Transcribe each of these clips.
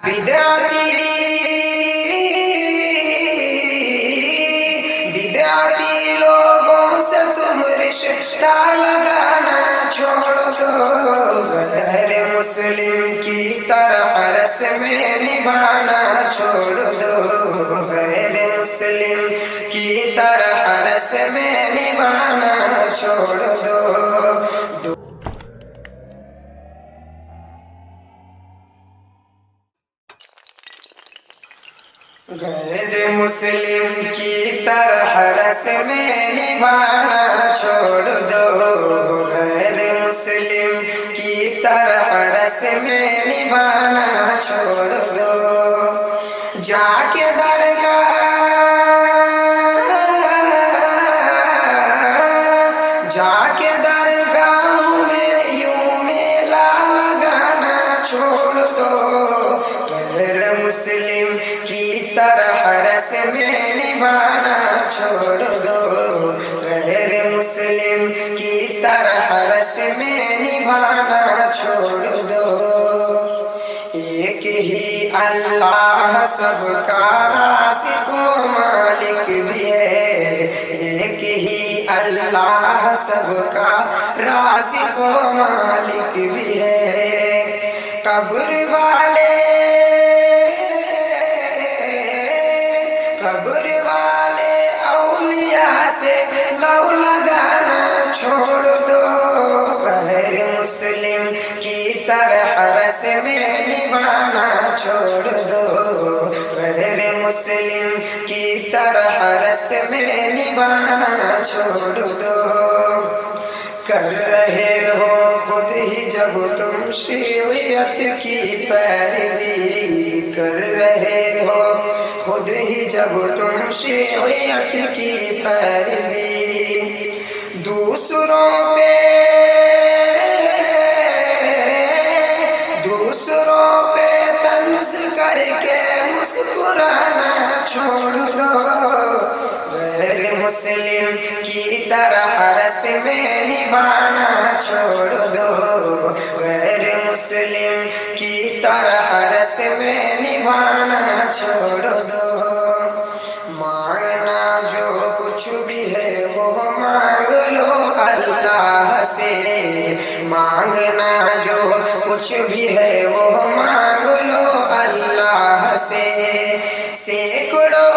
بدعتی لوگوں سے تم رشتہ لگانا چھوڑ دو، غیر مسلم کی طرح رسم نبھانا چھوڑ دو، غیر مسلم کی طرح رسم نبھانا چھوڑ دو۔ غیر مسلم کی طرح رسم نبھانا چھوڑ دو، غیر مسلم کی طرح رسم نبھانا چھوڑ دو۔ جا کے درگاہ میں یوں میلہ لگانا چھوڑ دو، غیر مسلم کی طرح رسم نبھانا چھوڑ دو، غیر مسلم کی طرح رسم نبھانا چھوڑ دو۔ ایک ہی اللہ سب کا رازق و مالک بھی ہے، ایک ہی اللہ سب کا رازق و مالک بھی ہے۔ قبر والے اولیاء سے لو لگانا چھوڑ دو، غیر مسلم کی طرح رسم نبھانا چھوڑ دو، غیر مسلم کی طرح رسم نبھانا چھوڑ دو۔ کر رہے ہو خود ہی جب تم شیعیت کی پیروی، کر رہے ہو خود ہی جب تم شیعیت کی پیروی، دوسروں پہ طنز کر کے مسکرانا چھوڑ دو، غیر مسلم کی طرح رسم نبھانا چھوڑ دو، غیر مسلم کی طرح رسم نبھانا چھوڑ دو۔ مانگنا جو کچھ بھی ہے وہ مانگ لو اللہ سے، مانگنا جو کچھ بھی ہے وہ مانگ لو اللہ سے۔ سینکڑوں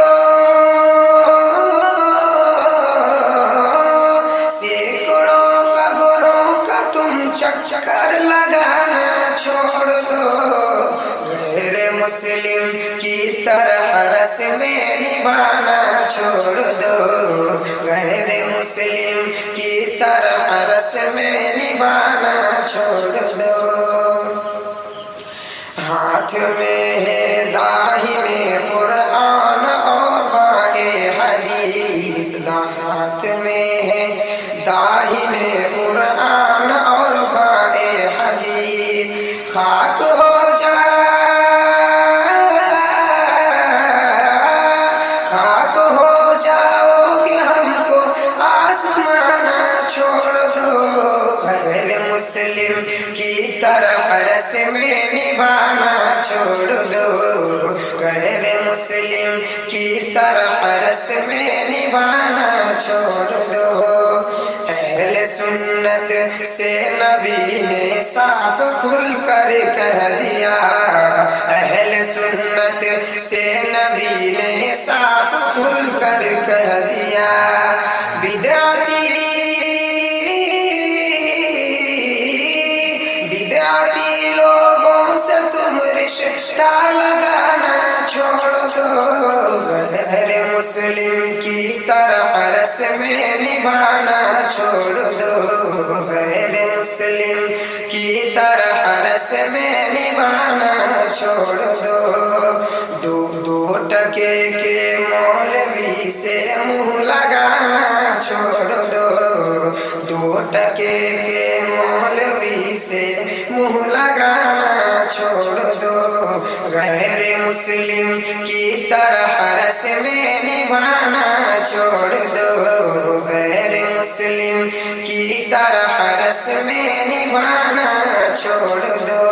قبروں کا تم چکر لگانا چھوڑ دو، غیر مسلم کی طرح رسم نبھانا چھوڑ دو، غیر مسلم کی طرح رسم نبھانا چھوڑ دو۔ ہاتھ میں ہے داہنے قرآن اور بائیں حدیث، ہاتھ میں ہے داہنے قرآن اور بائیں حدیث، خاک ہو جاؤ گے ہم کو آسمان چھوڑ دو، غیر مسلم کی طرح رسم نبھانا چھوڑ دو، غیر مسلم کی طرح رسم نبھانا چھوڑ دو۔ اہل سنت سے نبی نے صاف کھل کر کہہ دیا، اہل سنت سے نبی نے صاف کھل کر کہہ دیا، بدعتی لوگوں سے تم رشتہ لگانا چھوڑ دو، غیر مسلم کی طرح رسم نبھانا چھوڑ دو، غیر مسلم کی طرح رسم نبھانا چھوڑ دو۔ دو ٹکے کے مولوی سے منہ لگانا چھوڑ دو، دو ٹکے کے مولوی سے منہ لگانا چھوڑ دو، غیر مسلم کی طرح رسم نبھانا چھوڑ دو، غیر مسلم کی طرح رسم نبھانا چھوڑ دو۔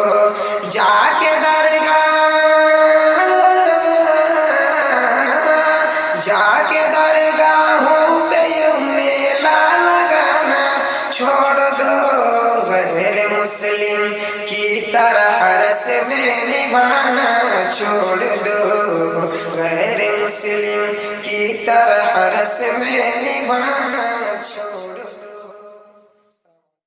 جا کے درگاہ کی طرح رسم نبھانا چھوڑ دو، غیر مسلم کی طرح رسم نبھانا